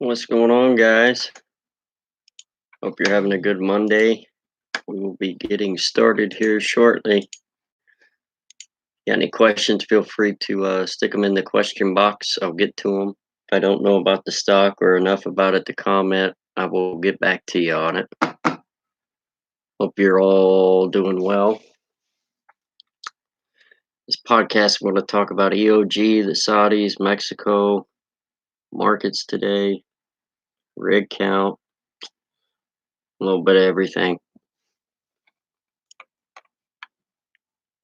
What's going on, guys? Hope you're having a good Monday. We will be getting started here shortly. Got any questions? Feel free to stick them in the question box. I'll get to them. If I don't know about the stock or enough about it to comment, I will get back to you on it. Hope you're all doing well. This podcast, I'm going to talk about EOG, the Saudis, Mexico, markets today, rig count, a little bit of everything.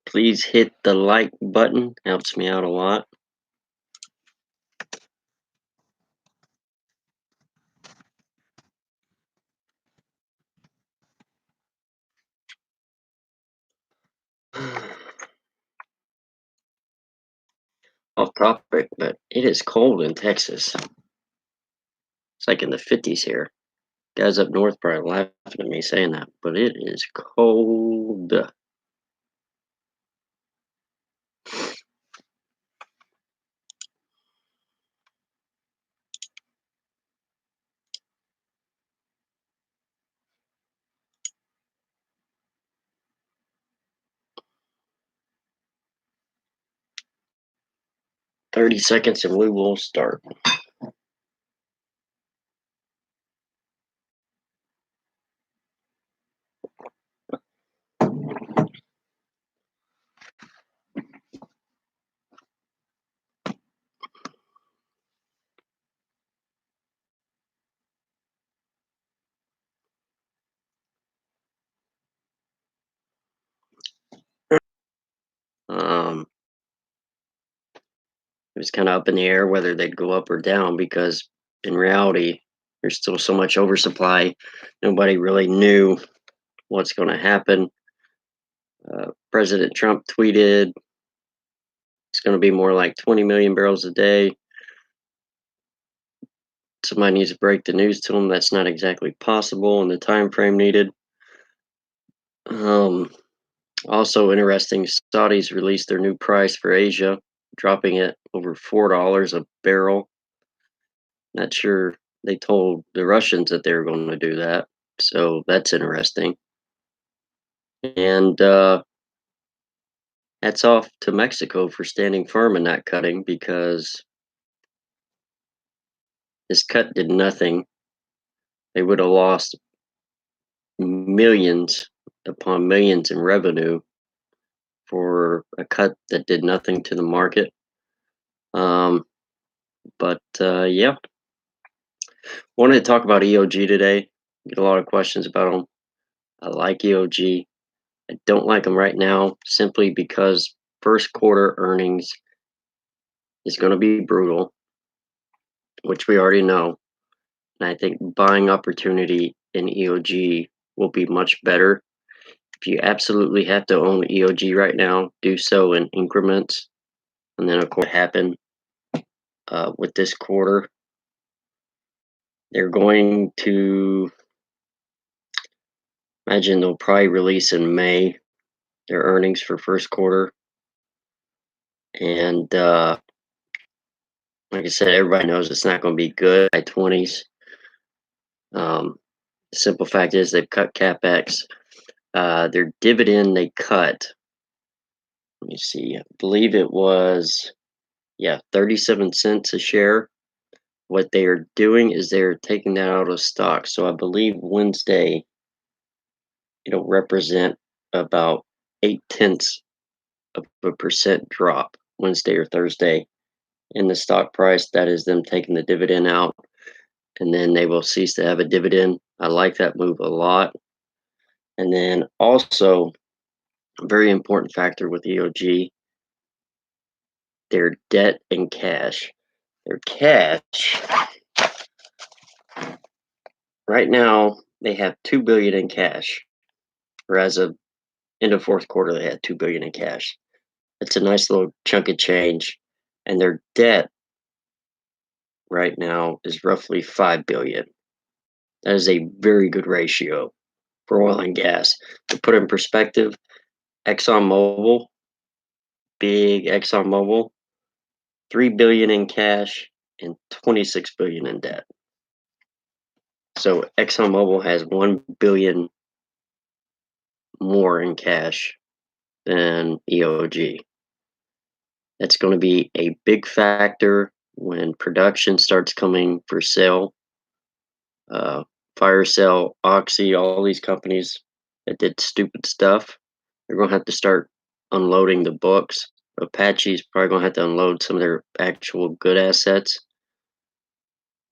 Please hit the like button, helps me out a lot. Off topic, but it is cold in Texas. It's like in the 50s here. Guys up north probably laughing at me saying that, but it is cold. 30 seconds and we will start. It was kind of up in the air whether they'd go up or down because in reality, there's still so much oversupply. Nobody really knew what's going to happen. President Trump tweeted it's going to be more like 20 million barrels a day. Somebody needs to break the news to them. That's not exactly possible in the time frame needed. Also interesting, Saudis released their new price for Asia, dropping it over $4 a barrel. Not sure they told the Russians that they were going to do that, so that's interesting. And hats off to Mexico for standing firm and not cutting, because this cut did nothing. They would have lost millions upon millions in revenue for a cut that did nothing to the market. Yeah, wanted to talk about EOG today. Get a lot of questions about them. I like EOG. I don't like them right now simply because first quarter earnings is going to be brutal, which we already know. And I think buying opportunity in EOG will be much better. If you absolutely have to own EOG right now, do so in increments. And then, of course, what happened with this quarter, they're going to, imagine they'll probably release in May their earnings for first quarter. And like I said, everybody knows it's not going to be good. High 20s. The simple fact is they've cut capex. Their dividend they cut. Let me see. I believe it was 37 cents a share. What they are doing is they're taking that out of stock. So I believe Wednesday it'll represent about 0.8% drop Wednesday or Thursday in the stock price. That is them taking the dividend out, and then they will cease to have a dividend. I like that move a lot. And then also, a very important factor with EOG, their debt and cash. Their cash right now, they have $2 billion in cash, or as of end of fourth quarter, they had $2 billion in cash. It's a nice little chunk of change, and their debt right now is roughly $5 billion. That is a very good ratio for oil and gas. To put in perspective, ExxonMobil, big ExxonMobil, $3 billion in cash and $26 billion in debt. So ExxonMobil has 1 billion more in cash than EOG. That's going to be a big factor when production starts coming for sale. Uh, Fire Cell, Oxy, all these companies that did stupid stuff, they're going to have to start unloading the books. Apache's probably going to have to unload some of their actual good assets.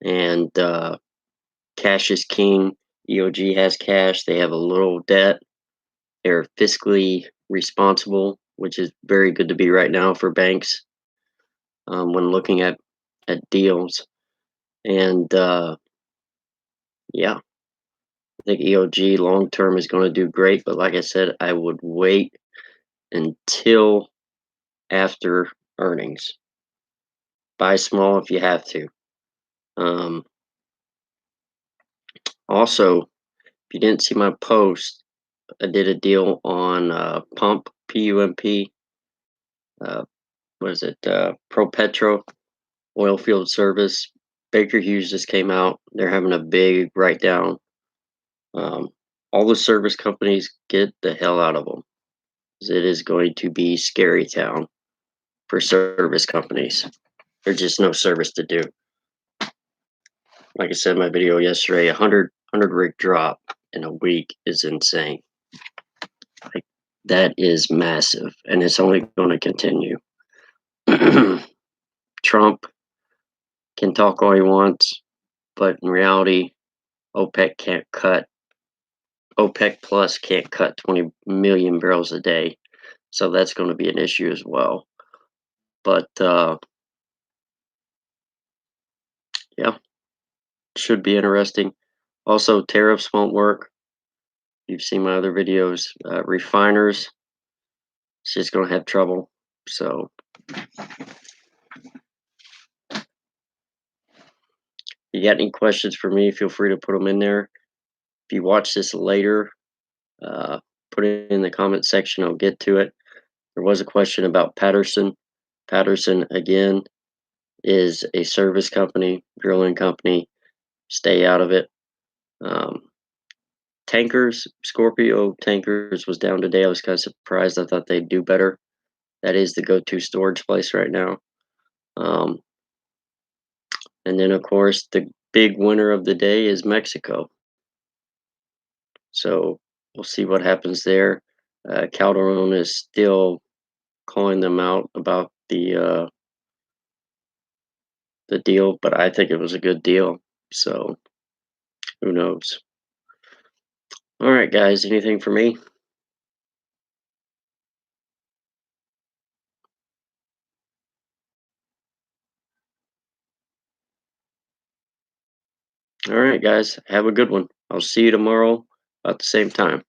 And cash is king. EOG has cash. They have a little debt. They're fiscally responsible, which is very good to be right now for banks when looking at deals. And yeah, I think EOG long term is going to do great. But like I said, I would wait until after earnings. Buy small if you have to. Um, Also, if you didn't see my post, I did a deal on Pump, PUMP. Uh, what is it? ProPetro Oil Field Service. Baker Hughes just came out. They're having a big write down. Um, all the service companies, get the hell out of them. It is going to be scary town for service companies. There's just no service to do. Like I said in my video yesterday, 100 rig drop in a week is insane. Like, that is massive, and it's only going to continue. Trump can talk all he wants, but in reality, OPEC can't cut. OPEC Plus can't cut 20 million barrels a day, so that's going to be an issue as well. But yeah, should be interesting. Also, tariffs won't work. You've seen my other videos. Refiners, it's just going to have trouble. So, you got any questions for me? Feel free to put them in there. If you watch this later, uh, put it in the comment section. I'll get to it. There was a question about Patterson. Patterson, again, is a service company, drilling company. Stay out of it. Um, Tankers, Scorpio Tankers was down today. I was kind of surprised. I thought they'd do better. That is the go-to storage place right now. Um, and then, of course, the big winner of the day is Mexico. So we'll see what happens there. Calderon is still calling them out about the deal, but I think it was a good deal. So who knows? All right, guys. Anything for me? All right, guys. Have a good one. I'll see you tomorrow about the same time.